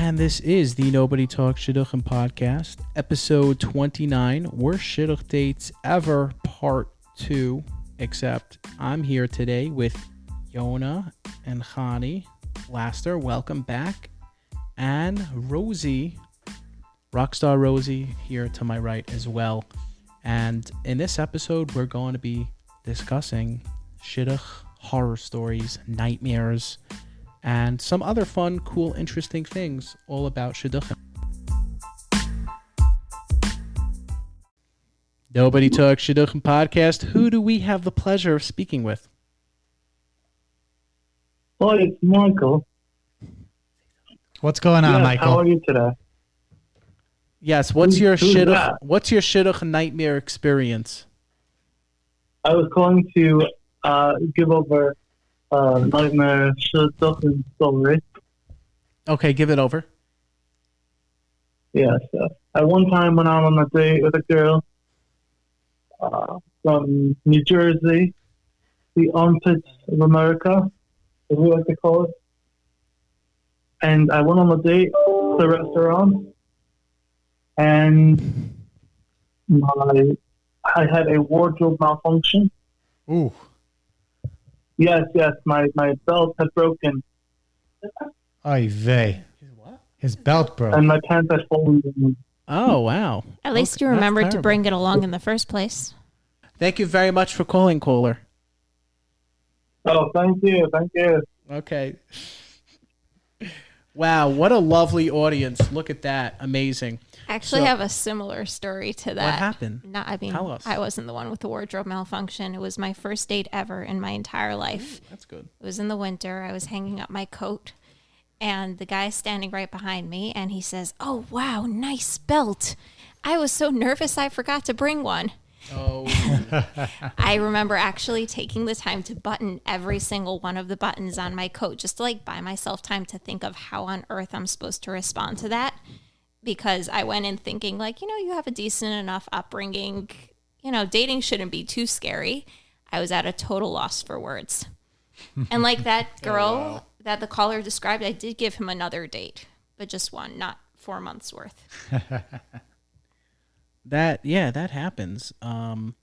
And this is the Nobody Talks Shidduchim podcast, episode 29, Worst Shidduch Dates Ever, part 2. Except I'm here today with Yona and Chani. Laster, welcome back. And Rosie, Rockstar Rosie, here to my right as well. And in this episode, we're going to be discussing Shidduch horror stories, nightmares, and some other fun, cool, interesting things all about Shidduchim. Nobody Talks Shidduchim podcast. Who do we have the pleasure of speaking with? Hi, it's Michael. What's going on, Michael? How are you today? Yes, what's your Shidduch nightmare experience? I was calling to give over nightmare Shidduchim story. Okay, give it over. Yes. At one time when I'm on a date with a girl from New Jersey, the armpits of America, as we like to call it. And I went on a date to the restaurant, and I had a wardrobe malfunction. Ooh. Yes, my belt had broken. Oy vey. His belt broke. And my pants had fallen down. Oh, wow. At least you remembered to bring it along in the first place. Thank you very much for calling, caller. Oh, thank you. Okay. Wow, what a lovely audience. Look at that. Amazing. I actually have a similar story to that. What happened? Tell us. I wasn't the one with the wardrobe malfunction. It was my first date ever in my entire life. Ooh, that's good. It was in the winter. I was hanging up my coat, and the guy's standing right behind me, and he says, "Oh, wow, nice belt. I was so nervous I forgot to bring one." Oh. I remember actually taking the time to button every single one of the buttons on my coat, just to buy myself time to think of how on earth I'm supposed to respond to that. Because I went in thinking you have a decent enough upbringing, dating shouldn't be too scary. I was at a total loss for words. And that girl that the caller described, I did give him another date, but just one, not 4 months worth. That happens. When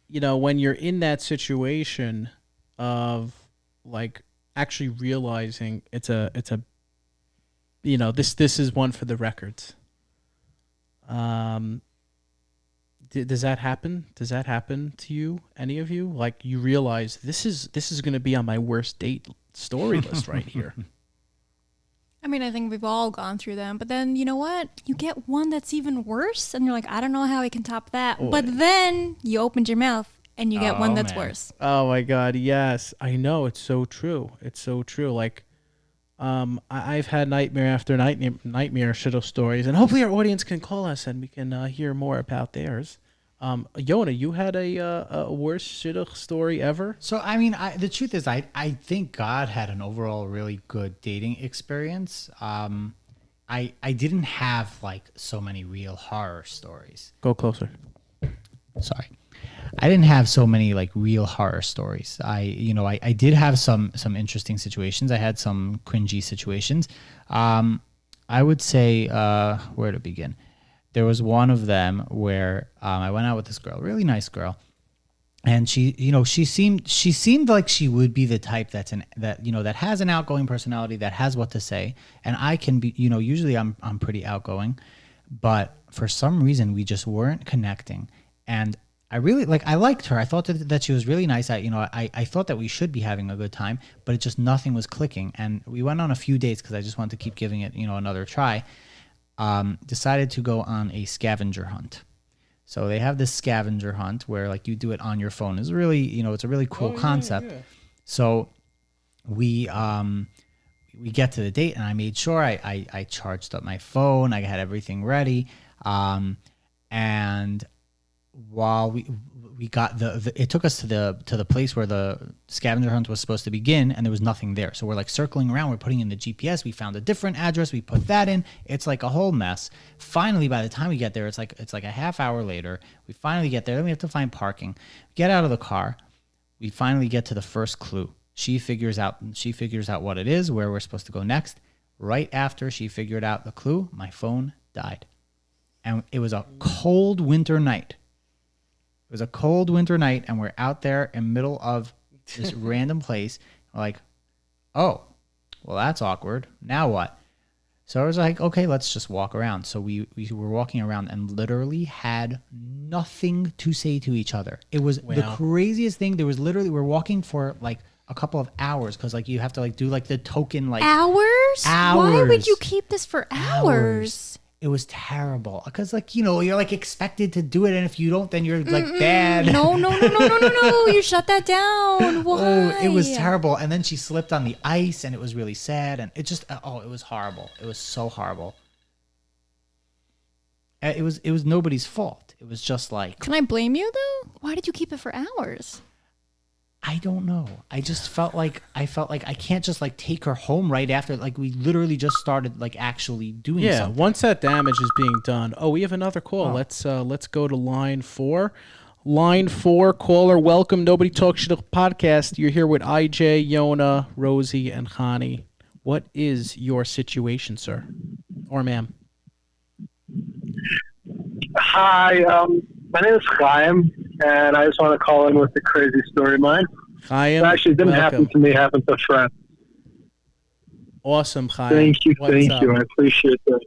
you're in that situation of actually realizing it's a this is one for the records. Does that happen? Does that happen to you? Any of you? You realize this is going to be on my worst date story list right here. I mean, I think we've all gone through them, but then you know what? You get one that's even worse, and you're like, I don't know how I can top that. Oh, but then you opened your mouth, and you get one that's worse. Oh my God, yes, I know. It's so true. It's so true. I've had nightmare after nightmare Shidduch stories, and hopefully our audience can call us and we can hear more about theirs. Yona, you had a worst Shidduch story ever? So, I mean, the truth is, I think God had an overall really good dating experience. I didn't have so many real horror stories. Go closer. Sorry. I didn't have so many real horror stories. I did have some interesting situations. I had some cringy situations. I would say where to begin. There was one of them where I went out with this girl, really nice girl, and she seemed like she would be the type that has an outgoing personality, that has what to say, and I can be, usually I'm pretty outgoing, but for some reason we just weren't connecting, and I really I liked her. I thought that she was really nice. I thought that we should be having a good time, but it just nothing was clicking, and we went on a few dates because I just wanted to keep giving it another try. Decided to go on a scavenger hunt. So they have this scavenger hunt where you do it on your phone. It's really, it's a really cool concept. Yeah. So we get to the date, and I made sure I charged up my phone. I had everything ready. And while we got it took us to the place where the scavenger hunt was supposed to begin, and there was nothing there. So we're circling around, we're putting in the GPS, we found a different address, we put that in. It's a whole mess. Finally, by the time we get there, it's a half hour later. We finally get there, then we have to find parking. Get out of the car. We finally get to the first clue. She figures out what it is, where we're supposed to go next. Right after she figured out the clue, my phone died. And it was a cold winter night. It was a cold winter night, and we're out there in the middle of this random place. We're like, oh, well, that's awkward. Now what? So I was like, okay, let's just walk around. So we were walking around and literally had nothing to say to each other. It was the craziest thing. There was literally, we're walking for like a couple of hours because like you have to like do like the token like Hours? Why would you keep this for hours? It was terrible because like, you know, you're like expected to do it. And if you don't, then you're like bad. No. You shut that down. Why? Oh, it was terrible. And then she slipped on the ice and it was really sad. And it just, it was horrible. It was so horrible. It was nobody's fault. It was just like. Can I blame you though? Why did you keep it for hours? I don't know. I just felt like I can't just like take her home right after. Like we literally just started like actually doing something. Yeah, once that damage is being done. Oh, we have another call. Oh. Let's go to line 4. Line 4, caller, welcome. Nobody Talks Shidduch podcast. You're here with IJ, Yona, Rosie, and Hani. What is your situation, sir or ma'am? Hi, my name is Chaim, and I just want to call in with a crazy story of mine. Chaim, it actually didn't happen to me, it happened to a friend. Awesome, Chaim. Thank you. I appreciate that.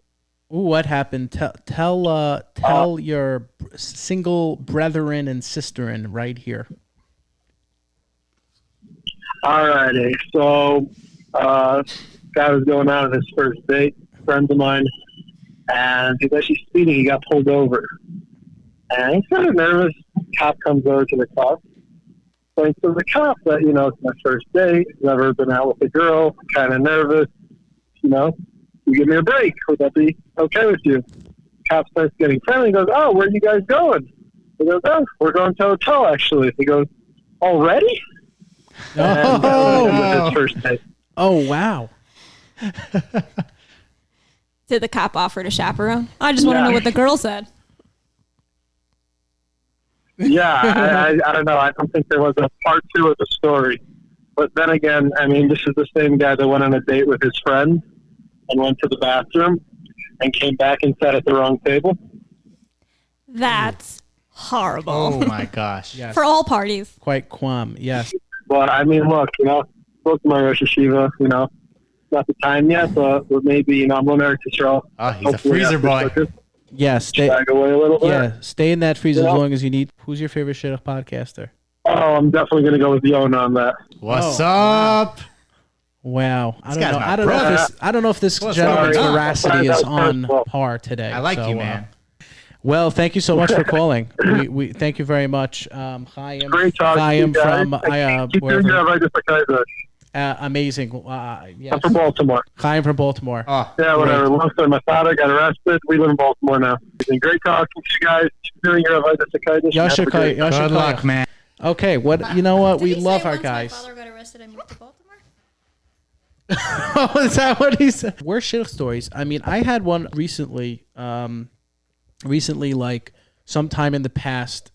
Ooh, what happened? Tell your single brethren and sisterin right here. Alrighty, so guy was going out on his first date, friends of mine, and he's actually speeding. He got pulled over. And he's kind of nervous. Cop comes over to the car. Explains to the cop that, you know, it's my first date. Never been out with a girl. Kind of nervous. You know, you give me a break. Would that be okay with you? Cop starts getting friendly. He goes, oh, where are you guys going? He goes, oh, we're going to a hotel, actually. He goes, already? And that was his first date. Oh, wow. Did the cop offer to chaperone? I just want to know what the girl said. Yeah, I don't know. I don't think there was a part 2 of the story. But then again, I mean, this is the same guy that went on a date with his friend and went to the bathroom and came back and sat at the wrong table. That's horrible. Oh, my gosh. Yes. For all parties. Quite quam, yes. But, I mean, look, you know, spoke to my Rosh Hashiva, you know, not the time yet, but maybe, you know, I'm going to Israel. Oh, he's a freezer boy. Yeah, stay away a little bit. Stay in that freezer as long as you need. Who's your favorite Shidduch podcaster? Oh, I'm definitely going to go with Yona on that. What's up? Wow. I don't know if this gentleman's veracity is on par today. I like you, man. Well, thank you so much for calling. We thank you very much. Chaim. Great talking from keep doing your right to amazing. Yes. I'm from Baltimore. Chaim from Baltimore. Oh, yeah, whatever. Long story. My father got arrested. We live in Baltimore now. It's been great talking to you guys. Keep doing your right to Good luck, man. Okay, you know what? We love our guys. My father got arrested, I moved to Baltimore. Oh, is that what he said? Worst Shidduch stories. I mean, I had one recently, like sometime in the past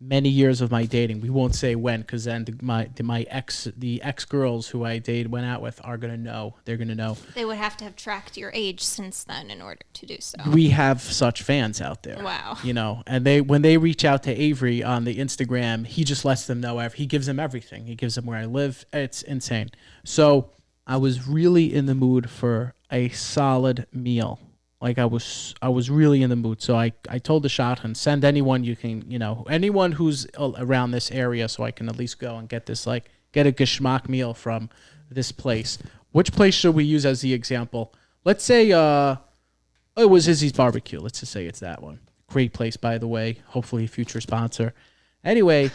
many years of my dating. We won't say when, because then the ex girls who I went out with are gonna know. They're gonna know. They would have to have tracked your age since then in order to do so. We have such fans out there. Wow. You know, and when they reach out to Avery on the Instagram, he just lets them know. He gives them everything. He gives them where I live. It's insane. So I was really in the mood for a solid meal. Like I was really in the mood. So I told the shotgun, send anyone you can, you know, anyone who's around this area, so I can at least go and get a geschmack meal from this place. Which place should we use as the example? Let's say it was Izzy's Barbecue. Let's just say it's that one. Great place, by the way. Hopefully a future sponsor. Anyway,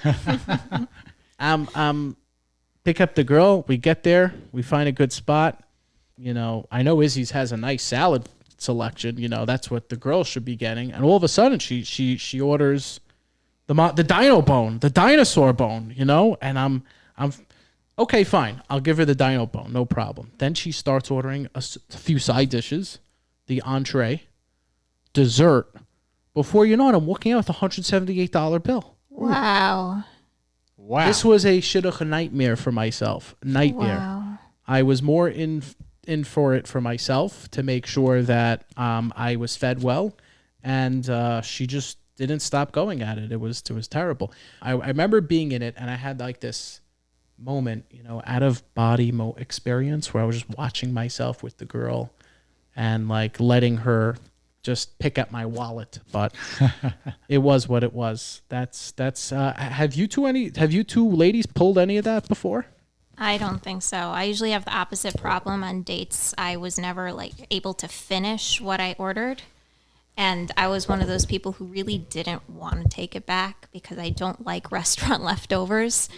pick up the girl. We get there. We find a good spot. You know, I know Izzy's has a nice salad selection. You know, that's what the girl should be getting. And all of a sudden, she orders the dino bone, the dinosaur bone. You know, and I'm okay, fine. I'll give her the dino bone, no problem. Then she starts ordering a few side dishes, the entree, dessert. Before you know it, I'm walking out with a $178 bill. Wow. This was a Shidduch nightmare for myself. Nightmare. Wow. I was more in for it for myself to make sure that I was fed well, and she just didn't stop going at it. It was terrible. I remember being in it, and I had like this moment, out of body experience where I was just watching myself with the girl and like letting her just pick at my wallet, but it was what it was. That's have you two ladies pulled any of that before? I don't think so. I usually have the opposite problem on dates. I was never like able to finish what I ordered. And I was one of those people who really didn't want to take it back because I don't like restaurant leftovers.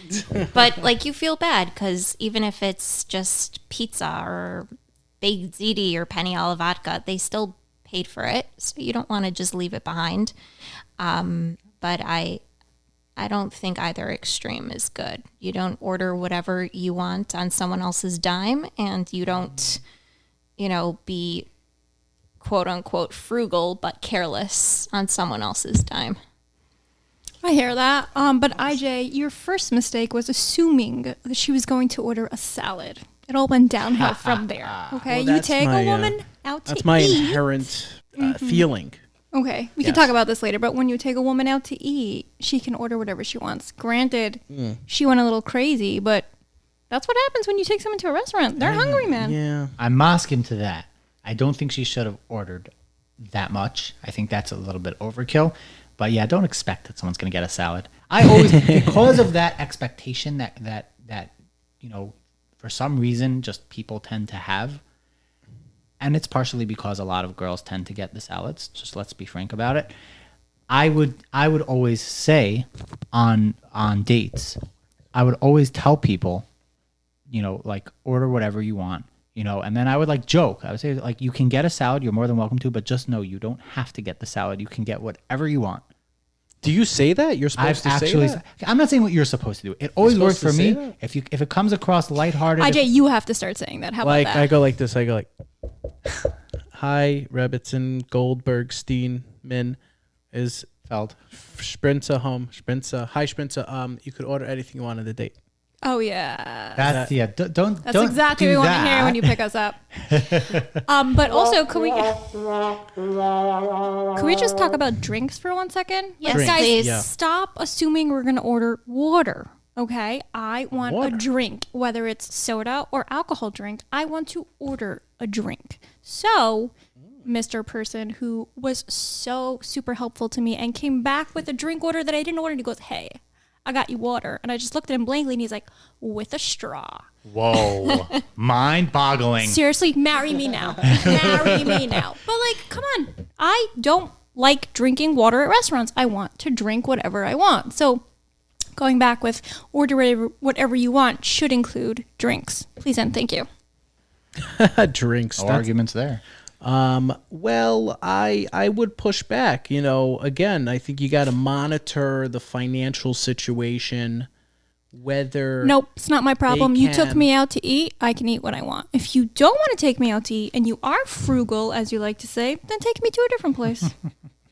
But like you feel bad because even if it's just pizza or baked ziti or penny alla vodka, they still paid for it. So you don't want to just leave it behind. But I don't think either extreme is good. You don't order whatever you want on someone else's dime, and you don't, be quote unquote frugal but careless on someone else's dime. I hear that. But IJ, your first mistake was assuming that she was going to order a salad. It all went downhill from there. Okay, Well, you take a woman out to eat. That's my inherent feeling. Okay, we can Yes. talk about this later, but when you take a woman out to eat, she can order whatever she wants. Granted, she went a little crazy, but that's what happens when you take someone to a restaurant. They're hungry, man. Yeah. I'm masking to that. I don't think she should have ordered that much. I think that's a little bit overkill. But yeah, don't expect that someone's going to get a salad. I always, because of that expectation that for some reason, just people tend to have. And it's partially because a lot of girls tend to get the salads. Just let's be frank about it. I would always say on dates, I would always tell people, like order whatever you want, and then I would like joke. I would say like, you can get a salad. You're more than welcome to, but just know you don't have to get the salad. You can get whatever you want. Do you say that? You're supposed to say that? I'm not saying what you're supposed to do. It always You're worked for supposed to me. say that? If it comes across lighthearted, IJ, you have to start saying that. How Like about that? I go like this. I go like, "Hi, Rebitson, Goldberg, Steen, Min, is Feld. Sprinter home, Sprinter. Hi, Sprinter. You could order anything you want on the date." Oh, yeah. That's don't That's don't exactly do what we want to hear that. when you pick us up. But also, can we just talk about drinks for 1 second? Yes, Drinks, Guys, please. yeah. stop assuming we're going to order water. Okay, I want Water. a drink, whether it's soda or alcohol drink. I want to order a drink. So, Mr. Person who was so super helpful to me and came back with a drink order that I didn't order, and he goes, "Hey, I got you water." And I just looked at him blankly, and he's like, "With a straw." Whoa, mind-boggling. Seriously, marry me now. Marry me now. But like, come on. I don't like drinking water at restaurants. I want to drink whatever I want. So going back with order whatever you want should include drinks. Please and thank you. Drinks. No That's- arguments there. Well, I would push back. Again, I think you got to monitor the financial situation, whether Nope, it's not my problem. You took can- me out to eat. I can eat what I want. If you don't want to take me out to eat and you are frugal, as you like to say, then take me to a different place.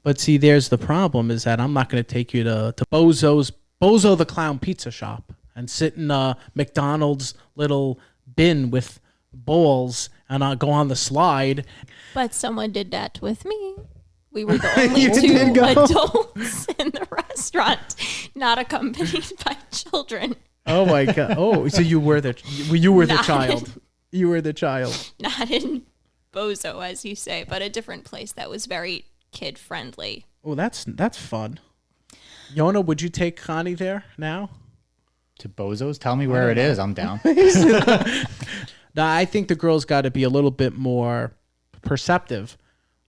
But see, there's the problem is that I'm not going to take you to Bozo the Clown Pizza Shop and sit in a McDonald's little bin with balls and I'll go on the slide. But someone did that with me. We were the only You two did go? adults in the restaurant, not accompanied by children. Oh my God. Oh, so you were the Not child. You were the child. Not in Bozo, as you say, but a different place that was very kid friendly. Oh, that's fun. Yona, would you take Connie there now? To Bozo's, tell me where it is. I'm down. Now, I think the girls got to be a little bit more perceptive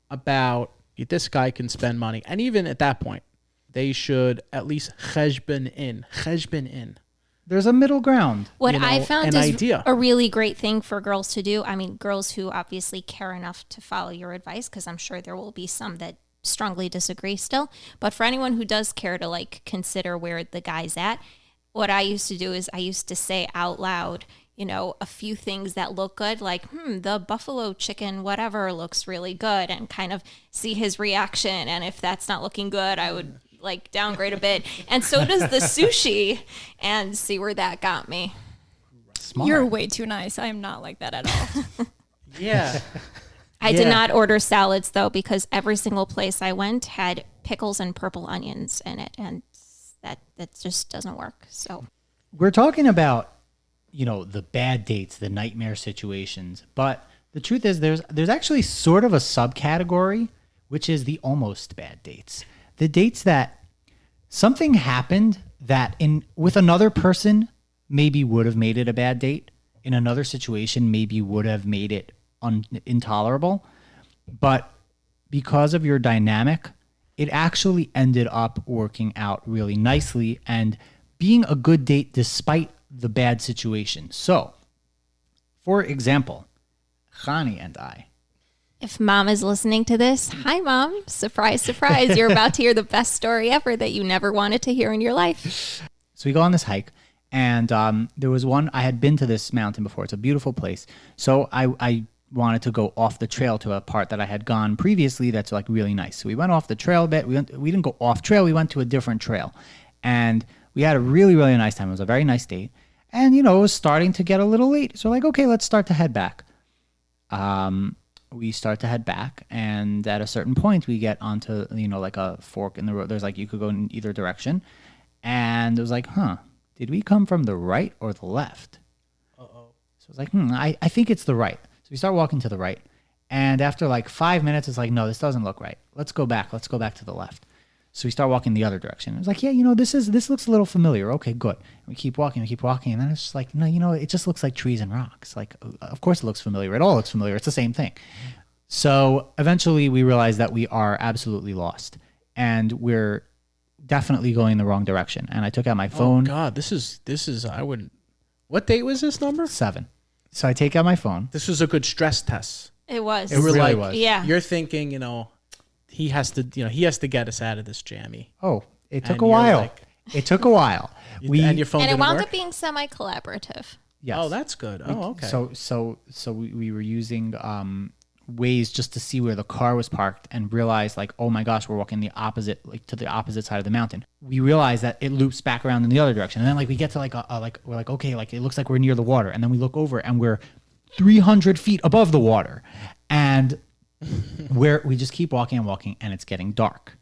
about this guy can spend money. And even at that point, they should at least cheshbon in. There's a middle ground. What I found an is idea. a really great thing for girls to do. I mean, girls who obviously care enough to follow your advice, because I'm sure there will be some that strongly disagree still. But for anyone who does care to like consider where the guy's at, what I used to do is I used to say out loud, a few things that look good, like, the buffalo chicken, whatever, looks really good, and kind of see his reaction. And if that's not looking good, I would like downgrade a bit. And so does the sushi, and see where that got me. Smart. You're way too nice. I am not like that at all. Yeah. I did not order salads though, because every single place I went had pickles and purple onions in it, and that just doesn't work. So we're talking about, the bad dates, the nightmare situations, but the truth is there's actually sort of a subcategory, which is the almost bad dates. The dates that something happened that with another person maybe would have made it a bad date. In another situation, maybe would have made it intolerable. But because of your dynamic, it actually ended up working out really nicely and being a good date despite the bad situation. So, for example, Khani and I. if Mom is listening to this, hi, Mom. Surprise, surprise. You're about to hear the best story ever that you never wanted to hear in your life. So we go on this hike, and there was one, I had been to this mountain before. It's a beautiful place. So I wanted to go off the trail to a part that I had gone previously that's like really nice. So we went off the trail a bit. We didn't go off trail. We went to a different trail. And we had a really, really nice time. It was a very nice date. And, it was starting to get a little late. So like, okay, let's start to head back. We start to head back, and at a certain point we get onto, like a fork in the road. There's like, you could go in either direction. And it was like, did we come from the right or the left? Uh-oh. So it's like, I think it's the right. So we start walking to the right. And after like 5 minutes, it's like, no, this doesn't look right. Let's go back. Let's go back to the left. So we start walking the other direction. It was like, yeah, this looks a little familiar. Okay, good. And we keep walking. And then it's just like, no, it just looks like trees and rocks. Like, of course it looks familiar. It all looks familiar. It's the same thing. So eventually we realize that we are absolutely lost. And we're definitely going the wrong direction. And I took out my phone. Oh, God, this is, I wouldn't. What date was this number? 7. So I take out my phone. This was a good stress test. It was. It really was. Yeah. You're thinking, he has to get us out of this jammy. Oh, it took And a you're while. like- It took a while. And your phone And it didn't wound work? up being semi-collaborative. Yes. Oh, that's good. Oh, okay. So we were using ways just to see where the car was parked and realized like, oh my gosh, we're walking to the opposite side of the mountain. We realized that it loops back around in the other direction. And then like we get to we're like, okay, like it looks like we're near the water. And then we look over and we're 300 feet above the water. And we just keep walking and walking, and it's getting dark.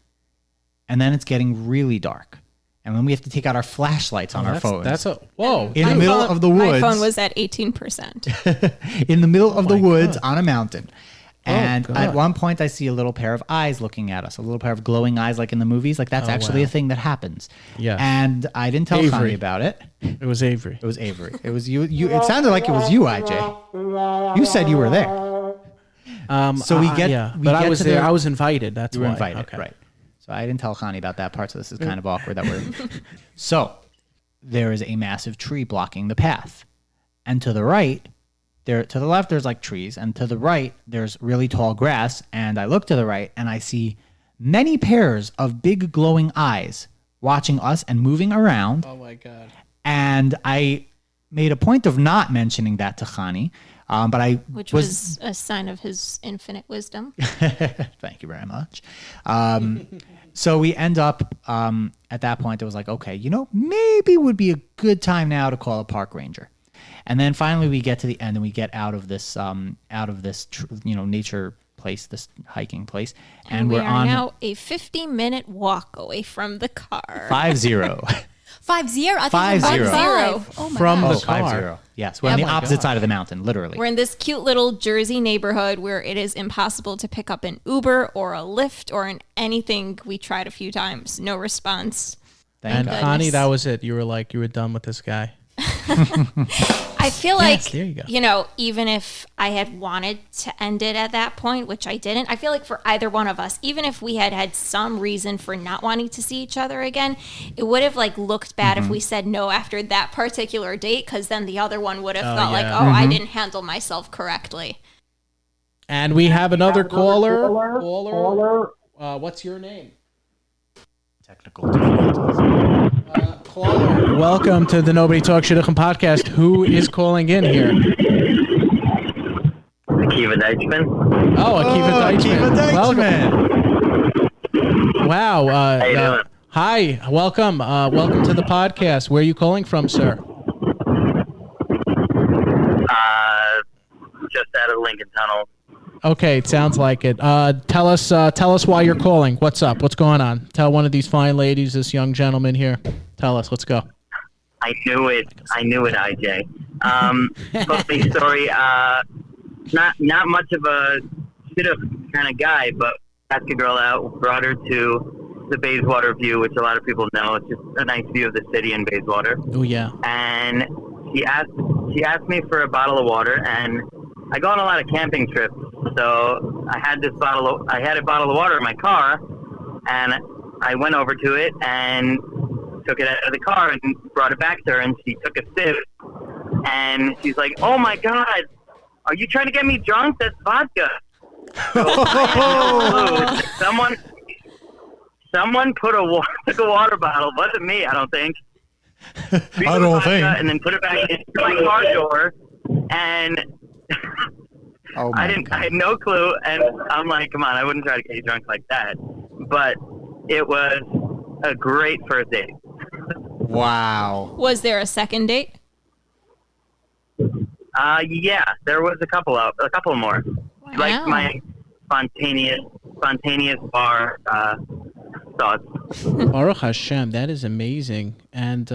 And then it's getting really dark. And then we have to take out our flashlights on our phones. Whoa. In the middle of the woods. My phone was at 18%. In the middle of the woods God. on a mountain. And God. at one point I see a little pair of eyes looking at us, a little pair of glowing eyes like in the movies. Like that's actually wow. a thing that happens. Yeah. And I didn't tell Avery. Connie about it. It was Avery. It was Avery. It was you. It sounded like it was you, IJ. You said you were there. So we get I was to there. the- I was invited. That's You were why. invited, Okay. right. So I didn't tell Connie about that part, so this is kind of awkward that we're... So there is a massive tree blocking the path. And to the right, to the left, there's like trees. And to the right, there's really tall grass. And I look to the right, and I see many pairs of big glowing eyes watching us and moving around. Oh, my God. And I made a point of not mentioning that to Connie. But I Which was a sign of his infinite wisdom. Thank you very much. So we end up at that point. It was like, okay, maybe would be a good time now to call a park ranger. And then finally we get to the end and we get out of this nature place, this hiking place, and we we're are on now a 50-minute walk away from the car. 5-0. 5-0. I think 5-0. it was 5. Oh my From God. the car. 5-0. Yes, we're on the opposite side of the mountain, literally. We're in this cute little Jersey neighborhood where it is impossible to pick up an Uber or a Lyft or anything. We tried a few times. No response. And goodness. Connie, that was it. You were done with this guy. I feel Yes, like, there you go. even if I had wanted to end it at that point, which I didn't, I feel like for either one of us, even if we had had some reason for not wanting to see each other again, it would have looked bad if we said no after that particular date, because then the other one would have felt like, yeah. I didn't handle myself correctly. And we have another caller. What's your name? Technical difficulties. Caller. Welcome to the Nobody Talks Shidduch podcast. Who is calling in here? Akiva Deichman. Oh, Akiva Deichman. Welcome. Wow. How you doing? Hi. Welcome. Welcome to the podcast. Where are you calling from, sir? just out of Lincoln Tunnel. Okay, it sounds like it. Tell us why you're calling. What's up? What's going on? Tell one of these fine ladies, this young gentleman here. Tell us. Let's go. I knew it, IJ. Funny story. Not much of a shidduch kind of guy, but asked a girl out, brought her to the Bayswater view, which a lot of people know. It's just a nice view of the city in Bayswater. Oh yeah. And she asked me for a bottle of water, and I go on a lot of camping trips, so I had a bottle of water in my car, and I went over to it and took it out of the car and brought it back to her, and she took a sip, and she's like, "Oh my God, are you trying to get me drunk? That's vodka." So someone took a water bottle. It wasn't me, I don't think. I don't think. And then put it back into my car door, and I had no clue, and I'm like, come on, I wouldn't try to get you drunk like that. But it was a great first date. Wow. Was there a second date? Yeah, there was a couple more. Wow. Like my spontaneous bar thoughts. Baruch Hashem, that is amazing. And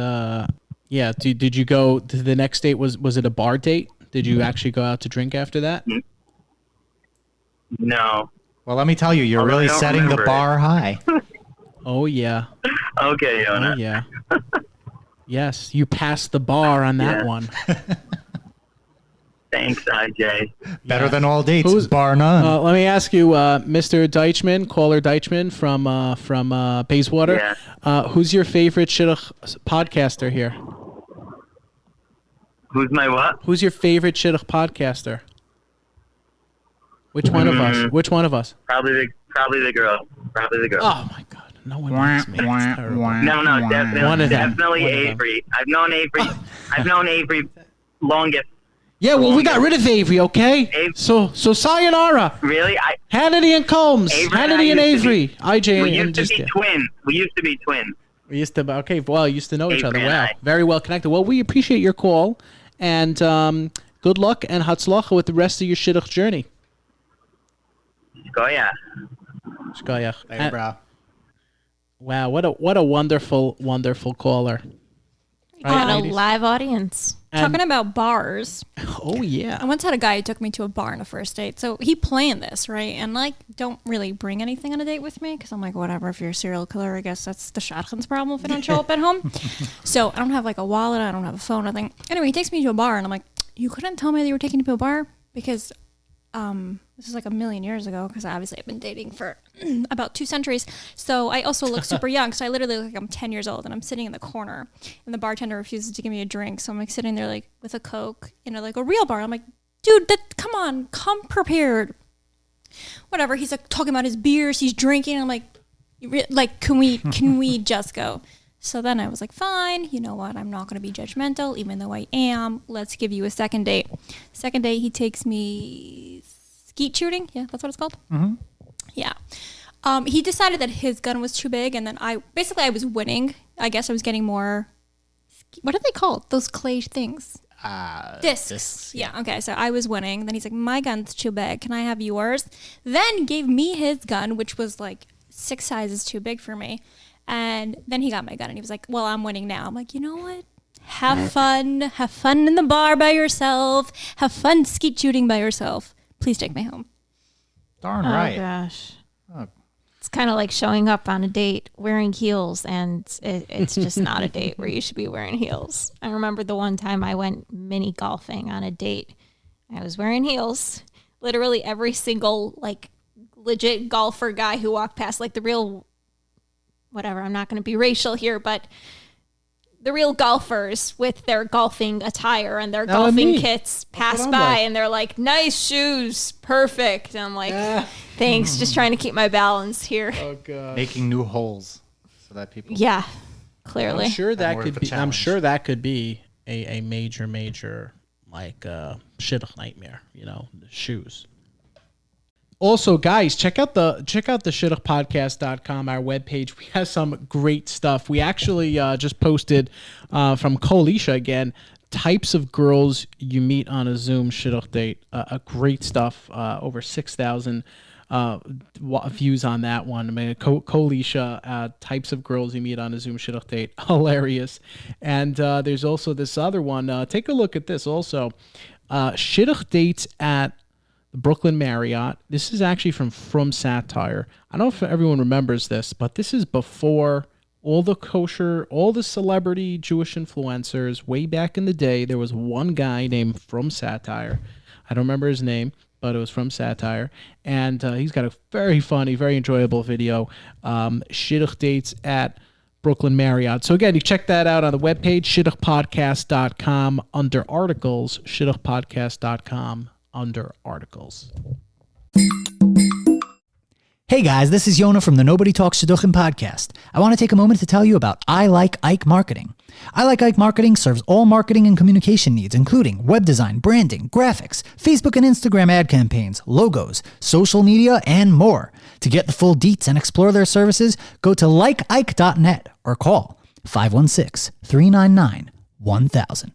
yeah, did you go to the next date? Was it a bar date? Did you actually go out to drink after that? No. Well, let me tell you, you're Although really I don't setting the remember bar high. Oh yeah. Okay, Yona. Oh yeah. Yes, you passed the bar on that Yeah. one. Thanks, IJ. Better than all dates, Who's- bar none. Let me ask you, Mr. Deichman, caller Deichman from Bayswater. Yeah. Who's your favorite shidduch podcaster here? Who's my what? Who's your favorite shidduch podcaster? Which one of us? Which one of us? Probably the girl. Oh my God, no one likes me. It's terrible. No, One of them. definitely One of them. Avery. I've known Avery longest. Yeah, well, we got rid of Avery, okay? Avery. So sayonara. Really? Hannity and Combs. Avery Hannity and and I used to Avery. IJ We and used to be twins. We used to, okay, well, used to know each other. Avery and Wow. I. Very well connected. Well, we appreciate your call, and good luck and hatzlacha with the rest of your shidduch journey. Goya. Shkoyach. Hey, bro. Wow, what a wonderful, wonderful caller. On a ladies? live audience. And- Talking about bars, Oh, yeah. I once had a guy who took me to a bar on a first date. So he planned this, right? And like, don't really bring anything on a date with me because I'm like, whatever. If you're a serial killer, I guess that's the shotgun's problem if I don't show up at home. So I don't have like a wallet. I don't have a phone, nothing. Anyway, he takes me to a bar, and I'm like, you couldn't tell me that you were taking me to a bar because this is like a million years ago because obviously I've been dating for about 2 centuries. So I also look super young. So I literally look like I'm 10 years old, and I'm sitting in the corner, and the bartender refuses to give me a drink. So I'm like sitting there like with a Coke in like a real bar. I'm like, dude, come on, come prepared. Whatever. He's like talking about his beers. He's drinking. I'm like, can we just go? So then I was like, fine, you know what? I'm not going to be judgmental, even though I am. Let's give you a second date. Second date, he takes me skeet shooting. Yeah, that's what it's called. Mm-hmm. Yeah. He decided that his gun was too big, and then I was winning. I guess I was getting more. What are they called? Those clay things. Discs. Yeah. Okay. So I was winning. Then he's like, my gun's too big. Can I have yours? Then gave me his gun, which was like 6 sizes too big for me. And then he got my gun, and he was like, well, I'm winning now. I'm like, you know what? Have fun. Have fun in the bar by yourself. Have fun skeet shooting by yourself. Please take me home. Darn Oh, right. gosh. Oh. It's kind of like showing up on a date wearing heels, and it's just not a date where you should be wearing heels. I remember the one time I went mini golfing on a date. I was wearing heels. Literally every single, like, legit golfer guy who walked past, like the real, whatever, I'm not going to be racial here, but the real golfers with their golfing attire and their golfing kits pass I'm by, like. and they're like, nice shoes, perfect. And I'm like, thanks, just trying to keep my balance here. Oh, God. Making new holes so that people. Yeah, clearly. I'm sure that more could of a be. I'm challenge. sure that could be a major like shidduch nightmare. You know, the shoes. Also, guys, check out the shidduchpodcast.com, our webpage. We have some great stuff. We actually just posted from Colisha again. types of girls you meet on a Zoom shidduch date. Great stuff. Over 6,000 views on that one. I mean, Kolisha, types of girls you meet on a Zoom shidduch date. Hilarious. And there's also this other one. Take a look at this also. Shidduch dates at the Brooklyn Marriott. This is actually from Satire. I don't know if everyone remembers this, but this is before all the celebrity Jewish influencers. Way back in the day, there was one guy named From Satire. I don't remember his name, but it was From Satire. And he's got a very funny, very enjoyable video. Shidduch dates at Brooklyn Marriott. So again, you check that out on the webpage, shidduchpodcast.com under articles, shidduchpodcast.com under articles. Hey guys, this is Yona from the Nobody Talks Shidduchim podcast. I want to take a moment to tell you about I Like Ike Marketing. I Like Ike Marketing serves all marketing and communication needs, including web design, branding, graphics, Facebook and Instagram ad campaigns, logos, social media, and more. To get the full deets and explore their services, go to likeike.net or call 516-399-1000.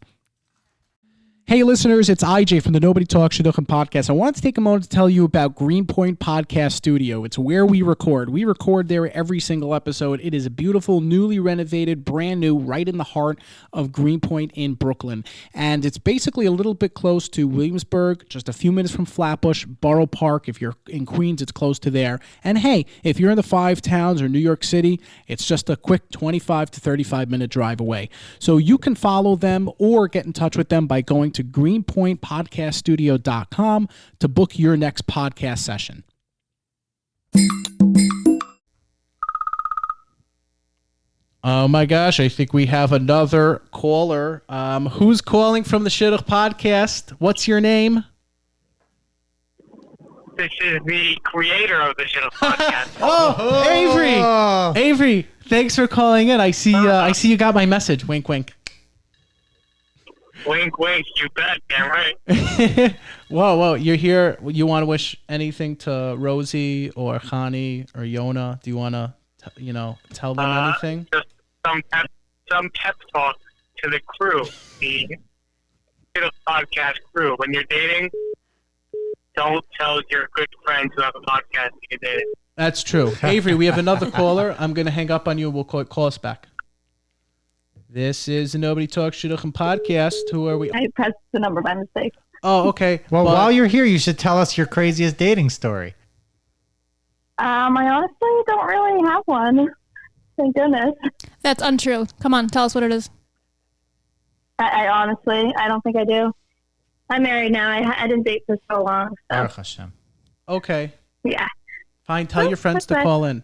Hey listeners, it's IJ from the Nobody Talks Shidduchim podcast. I wanted to take a moment to tell you about Greenpoint Podcast Studio. It's where we record. We record there every single episode. It is a beautiful, newly renovated, brand new, right in the heart of Greenpoint in Brooklyn. And it's basically a little bit close to Williamsburg, just a few minutes from Flatbush, Borough Park. If you're in Queens, it's close to there. And hey, if you're in the Five Towns or New York City, it's just a quick 25 to 35-minute drive away. So you can follow them or get in touch with them by going to greenpointpodcaststudio.com to book your next podcast session. Oh my gosh, I think we have another caller. Who's calling from the Shidduch podcast? What's your name? This is the creator of the Shidduch podcast. Oh, Avery! Avery, thanks for calling in. I see you got my message. Wink, wink. Wink, wink, you bet, damn right. Whoa, you're here. You want to wish anything to Rosie or Khani or Yona? Do you want to, tell them anything? Just some pep talk to the crew, the Shidduch podcast crew. When you're dating, don't tell your good friends who have a podcast you're dating. That's true. Avery, we have another caller. I'm going to hang up on you. We'll call us back. This is the Nobody Talks Shidduchim podcast. Who are we? I pressed the number by mistake. Oh, okay. Well, while you're here, you should tell us your craziest dating story. I honestly don't really have one. Thank goodness. That's untrue. Come on, tell us what it is. I honestly, I don't think I do. I'm married now. I didn't date for so long. So. Baruch Hashem. Okay. Yeah. Fine. Tell your friends to call in.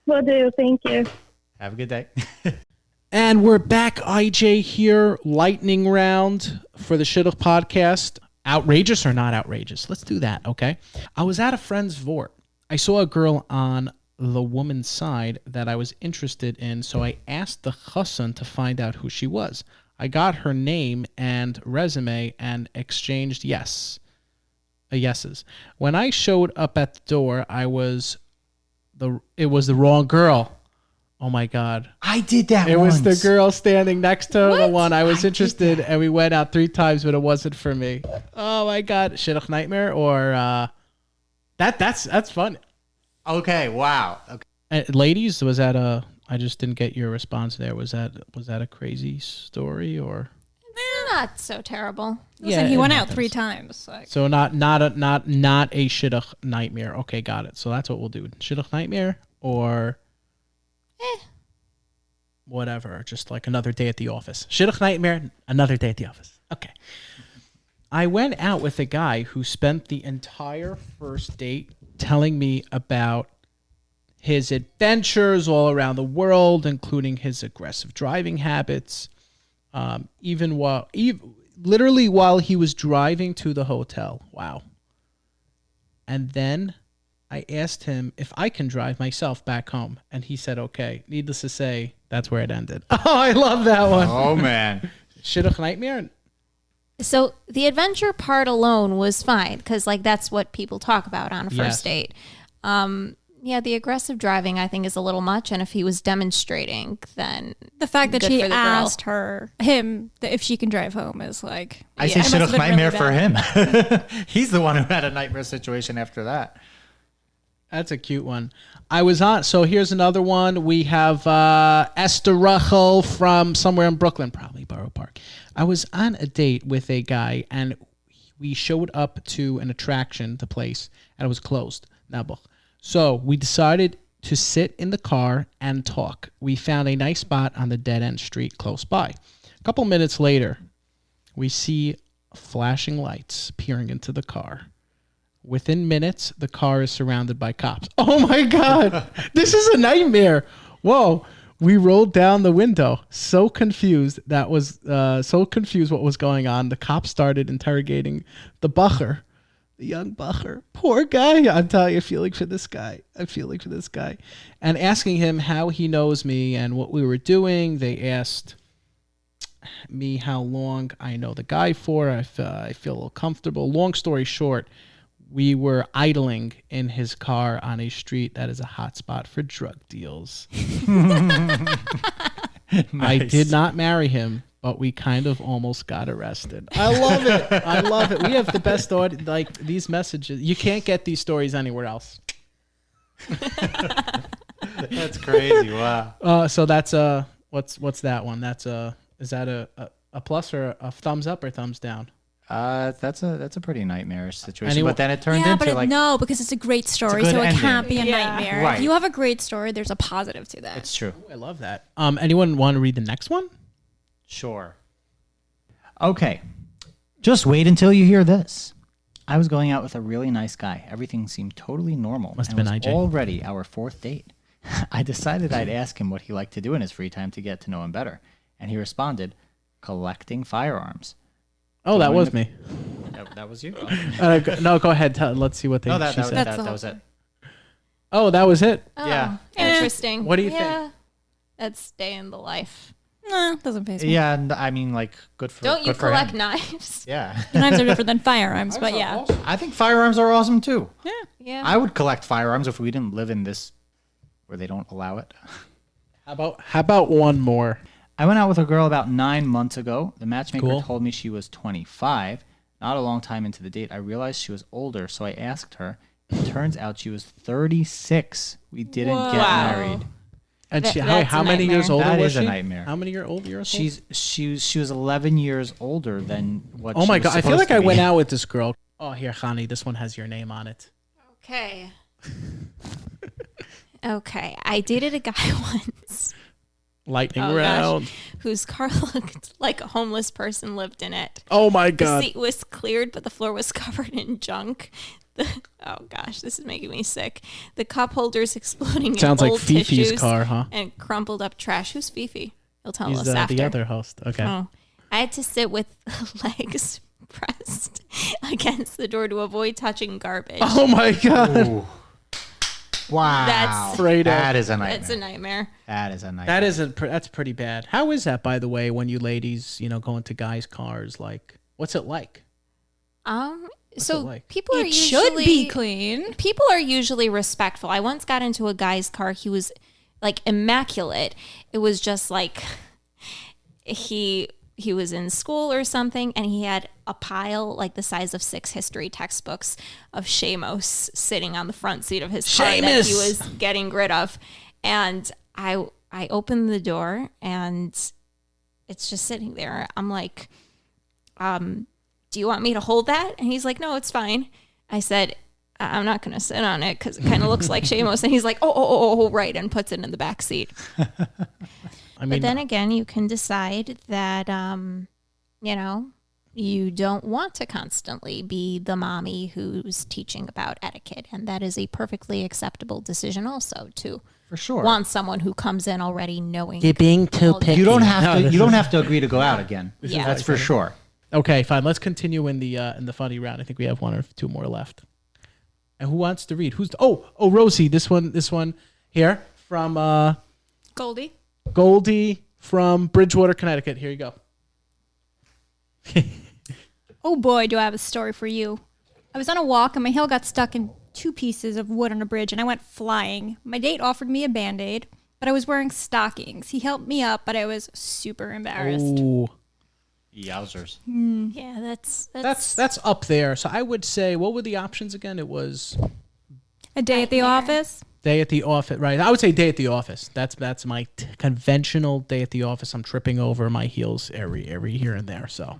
Will do. Thank you. Have a good day. And we're back, IJ here, lightning round for the Shidduch podcast. Outrageous or not outrageous? Let's do that, okay? I was at a friend's vort. I saw a girl on the woman's side that I was interested in, so I asked the chassan to find out who she was. I got her name and resume and exchanged yeses. When I showed up at the door, it was the wrong girl. Oh my God. I did that It once. was the girl standing next to the one I was interested, and we went out 3 times, but it wasn't for me. Oh my God. Shidduch nightmare or that's fun. Okay, wow. Okay. Ladies, was that I just didn't get your response there. Was that a crazy story or? Not so terrible. Listen, he went out happens. 3 times. So not a Shidduch nightmare. Okay, got it. So that's what we'll do. Shidduch nightmare or whatever, just like another day at the office. Shidduch nightmare, another day at the office. Okay. I went out with a guy who spent the entire first date telling me about his adventures all around the world, including his aggressive driving habits. Literally while he was driving to the hotel. Wow. And then I asked him if I can drive myself back home, and he said, okay. Needless to say, that's where it ended. Oh, I love that one. Oh, man. Shidduch nightmare? So the adventure part alone was fine because, like, that's what people talk about on a first Yes. date. Yeah, the aggressive driving I think is a little much, and if he was demonstrating, then The fact that good she for the girl. asked him if she can drive home is like... I say it must have Shidduch been nightmare really for him. He's the one who had a nightmare situation after that. That's a cute one. I was on. So here's another one. We have Esther Rachel from somewhere in Brooklyn, probably Borough Park. I was on a date with a guy, and we showed up to an attraction, the place, and it was closed. Nabuch. So we decided to sit in the car and talk. We found a nice spot on the dead-end street close by. A couple minutes later, we see flashing lights peering into the car. Within minutes, the car is surrounded by cops. Oh my God, this is a nightmare. Whoa. We rolled down the window. So confused. That was so confused what was going on. The cops started interrogating the bacher, the young bacher. Poor guy. I'm telling you, I'm feeling for this guy. And asking him how he knows me and what we were doing. They asked me how long I know the guy for. I feel a little comfortable. Long story short, we were idling in his car on a street that is a hotspot for drug deals. I did not marry him, but we kind of almost got arrested. I love it. We have the best audience. Like these messages, you can't get these stories anywhere else. That's crazy. Wow. So that's what's that one? That's is that a plus or a thumbs up or thumbs down? That's a pretty nightmarish situation. But then it turned into like no, because it's a great story, so ending. it can't be a nightmare. Right. If you have a great story, there's a positive to that. It's true. Ooh, I love that. Anyone want to read the next one? Sure. Okay. Just wait until you hear this. I was going out with a really nice guy. Everything seemed totally normal. Must have and been it was IJ. already our fourth date. I decided I'd ask him what he liked to do in his free time to get to know him better. And he responded, collecting firearms. Oh, that was me. That was you? No, go ahead. Let's see what they No, she said. that was it. Oh, that was it. Oh, Yeah. interesting. What do you think? That's day in the life. Nah, doesn't phase me. Yeah, I mean, like, good for Don't you good for collect him. knives? Yeah. Knives are different than firearms, but yeah. I think firearms are awesome, too. Yeah. I would collect firearms if we didn't live in this where they don't allow it. How about one more? I went out with a girl about 9 months ago. The matchmaker Cool. told me she was 25. Not a long time into the date, I realized she was older, so I asked her. It turns out she was 36. We didn't get married. And That's how a many years nightmare. older That was is a she? nightmare. How many years old? She was 11 years older than what. Oh she my was God! I feel supposed like to I be. went out with this girl. Oh, here, Khani, this one has your name on it. Okay. Okay. I dated a guy once Lightning Oh, round. whose car looked like a homeless person lived in it. Oh my The God! seat was cleared, but the floor was covered in junk. Oh gosh, this is making me sick. The cup holders exploding Sounds in like old Fifi's tissues car, huh? and crumpled up trash. Who's Fifi? He'll tell He's us after. the other host. Okay. Oh. I had to sit with legs pressed against the door to avoid touching garbage. Oh my God! Ooh. Wow. That's- Fredo. That is a nightmare. It's a nightmare. That is a nightmare. That isn't. That's pretty bad. How is that, by the way? When you ladies, go into guys' cars, like, what's it like? So it like? people are It should usually be clean. people are usually respectful. I once got into a guy's car. He was like immaculate. It was just like he was in school or something, and he had a pile like the size of 6 history textbooks of Shamos sitting on the front seat of his car that he Seamus! was getting rid of. And I opened the door, and it's just sitting there. I'm like, do you want me to hold that? And he's like, no, it's fine. I said, I'm not going to sit on it because it kind of looks like Shamos. And he's like, oh, right, and puts it in the back seat. I mean, But then again, you can decide that, you don't want to constantly be the mommy who's teaching about etiquette. And that is a perfectly acceptable decision also to for sure. want someone who comes in already knowing. you're being too all the- picky. You don't have to agree to go out again. Yeah. That's for sure. Okay, fine. Let's continue in the funny round. I think we have 1 or 2 more left. And who wants to read? Rosie. This one here from Goldie from Bridgewater, Connecticut. Here you go. Oh boy, do I have a story for you. I was on a walk and my heel got stuck in 2 pieces of wood on a bridge and I went flying. My date offered me a Band-Aid, but I was wearing stockings. He helped me up, but I was super embarrassed. Ooh, Yowzers. Yeah, that's up there. So I would say, what were the options again? It was A day at the office. day at the office, right? I would say day at the office. That's my conventional day at the office. I'm tripping over my heels every here and there. So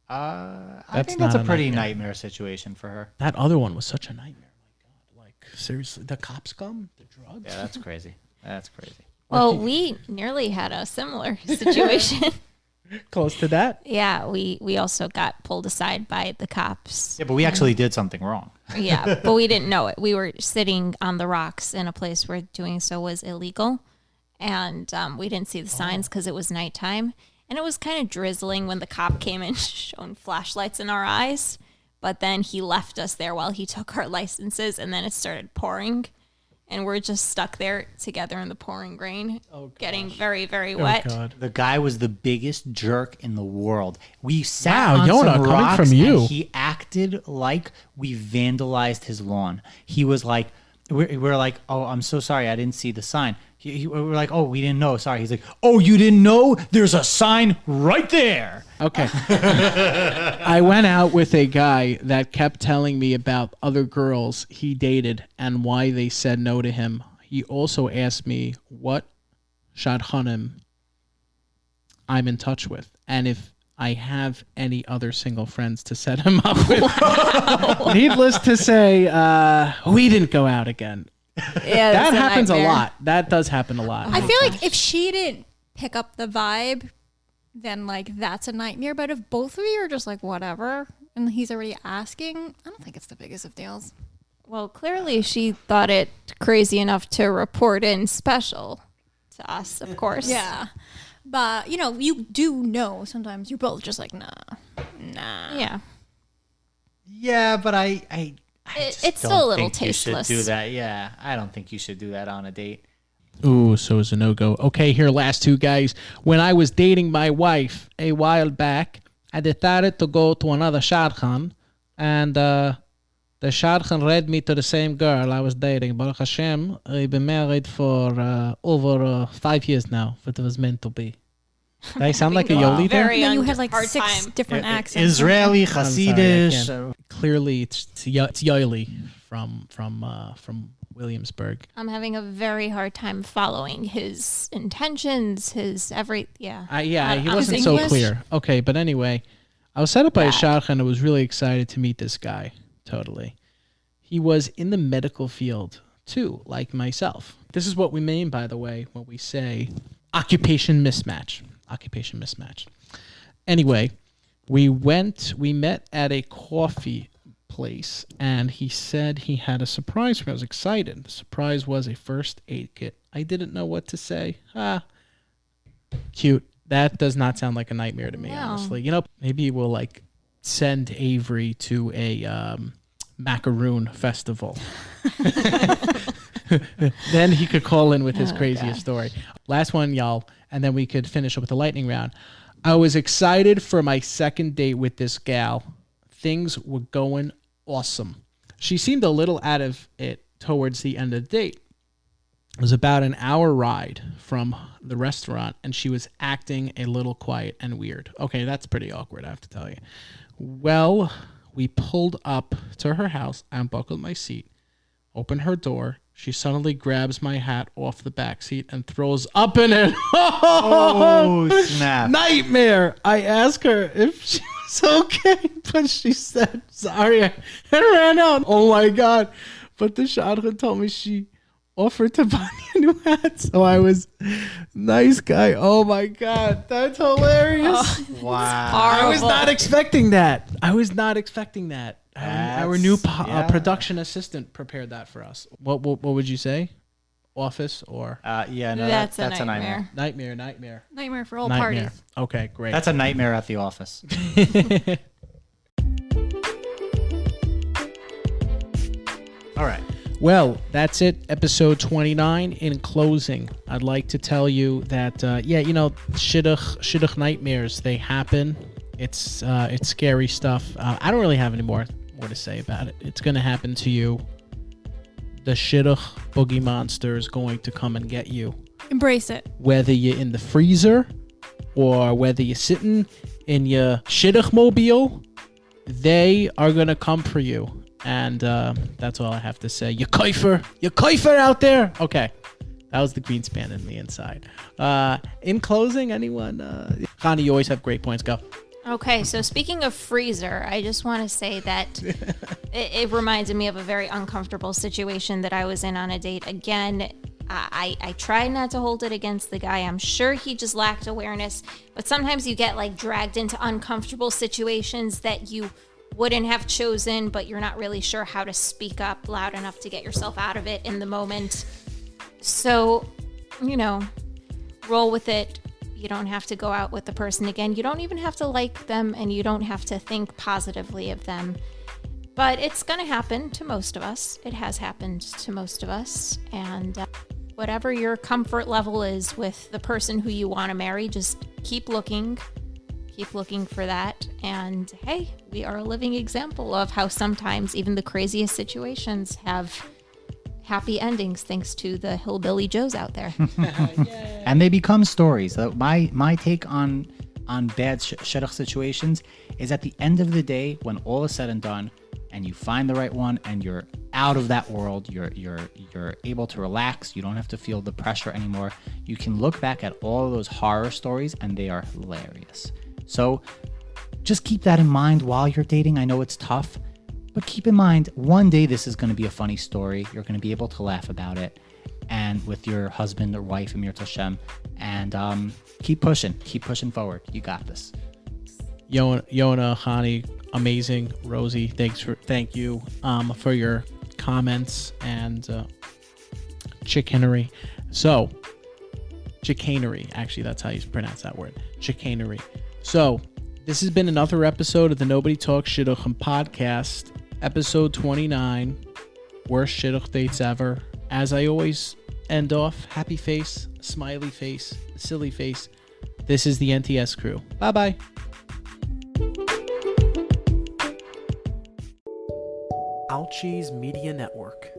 I think that's a pretty nightmare situation for her. that other one was such a nightmare. My God, like seriously, the cops come, the drugs. Yeah, that's crazy. That's crazy. well, we nearly had a similar situation. Close to that. Yeah, we also got pulled aside by the cops. Yeah, but we actually did something wrong. Yeah, but we didn't know it. We were sitting on the rocks in a place where doing so was illegal, and we didn't see the signs because it was nighttime, and it was kind of drizzling when the cop came and shone flashlights in our eyes. But then he left us there while he took our licenses, and then it started pouring, and we're just stuck there together in the pouring rain, getting very, very wet. God. The guy was the biggest jerk in the world. We sat Wow, on Yona, some coming rocks from you. and he acted like we vandalized his lawn. He was like, we're like, oh, I'm so sorry, I didn't see the sign. We're like, oh, we didn't know. Sorry. He's like, oh, you didn't know? There's a sign right there. Okay. I went out with a guy that kept telling me about other girls he dated and why they said no to him. He also asked me what Shadchanim I'm in touch with and if I have any other single friends to set him up with. Needless to say, we didn't go out again. Yeah, That it's happens a nightmare. lot. That does happen a lot. I feel like if she didn't pick up the vibe, then like that's a nightmare. But if both of you are just like whatever, and he's already asking, I don't think it's the biggest of deals. Well, clearly she thought it crazy enough to report in special to us, of course. Yeah, but you do know sometimes you're both just like nah. Yeah. Yeah, but I just It's don't still a little think you should tasteless. do that. Yeah, I don't think you should do that on a date. Ooh, so it's a no-go. Okay, here, last two guys. When I was dating my wife a while back, I decided to go to another shadchan, and the shadchan led me to the same girl I was dating. Baruch Hashem, I've been married for over 5 years now, but it was meant to be. Did I sound like a Yoli there? Very And then you had like hard 6 time. different accents. Israeli, I'm sorry, I Hasidish. can't. Clearly, it's Yoli from Williamsburg. I'm having a very hard time following his intentions, his every, yeah. He I'm wasn't so English? clear. Okay, but anyway, I was set up by a Bad. shadchan and I was really excited to meet this guy. Totally. He was in the medical field too, like myself. This is what we mean, by the way, when we say occupation mismatch. Occupation mismatch. Anyway, we met at a coffee place, and he said he had a surprise for me. I was excited. The surprise was a first aid kit. I didn't know what to say. Cute. That does not sound like a nightmare to me, No. honestly. Maybe we'll like send Avery to a macaroon festival. Then he could call in with his craziest story. Last one, y'all, and then we could finish up with the lightning round. I was excited for my second date with this gal. Things were going awesome. She seemed a little out of it towards the end of the date. It was about an hour ride from the restaurant, and she was acting a little quiet and weird. Okay, that's pretty awkward, I have to tell you. Well, we pulled up to her house. I unbuckled my seat, opened her door. She suddenly grabs my hat off the back seat and throws up in it. Oh, snap. Nightmare. I asked her if she was okay, but she said, sorry, I ran out. Oh my God. But the shadchan told me she offered to buy me a new hat. So I was, nice guy. Oh my God. That's hilarious. Wow. I was not expecting that. Our new production assistant prepared that for us. What would you say? Office or? Yeah, no, That's a that's a nightmare. nightmare. Nightmare for all Nightmare. parties. Okay, great. That's a nightmare at the office. All right. Well, that's it. Episode 29. In closing, I'd like to tell you that, Shidduch nightmares, they happen. It's scary stuff. I don't really have any more more to say about it. It's going to happen to you. The Shidduch boogie monster is going to come and get you. Embrace it. Whether you're in the freezer or whether you're sitting in your Shidduch mobile, they are going to come for you. And that's all I have to say. You kaifer out there. Okay. That was the Greenspan in the inside. In closing, anyone? Connie, you always have great points. Go. Okay, so speaking of freezer, I just want to say that it reminded me of a very uncomfortable situation that I was in on a date. Again, I tried not to hold it against the guy. I'm sure he just lacked awareness. But sometimes you get like dragged into uncomfortable situations that you wouldn't have chosen, but you're not really sure how to speak up loud enough to get yourself out of it in the moment. So, roll with it. You don't have to go out with the person again. You don't even have to like them, and you don't have to think positively of them. But it's going to happen to most of us. It has happened to most of us. And whatever your comfort level is with the person who you want to marry, just keep looking. Keep looking for that. And hey, we are a living example of how sometimes even the craziest situations have happy endings thanks to the hillbilly Joes out there. And they become stories. My take on bad shidduch situations is at the end of the day, when all is said and done, and you find the right one, and you're out of that world, you're able to relax. You don't have to feel the pressure anymore. You can look back at all of those horror stories, and they are hilarious. So just keep that in mind while you're dating. I know it's tough, but keep in mind, one day this is going to be a funny story. You're going to be able to laugh about it, and with your husband or wife, Amir Tashem, and keep pushing forward. You got this. Yona, Hani, amazing. Rosie, thank you for your comments and chicanery. So, chicanery, actually, that's how you pronounce that word. Chicanery. So, this has been another episode of the Nobody Talks Shidduchim podcast, episode 29, worst shidduch dates ever. As I always end off, happy face, smiley face, silly face. This is the NTS crew. Bye-bye. Alchi's Media Network.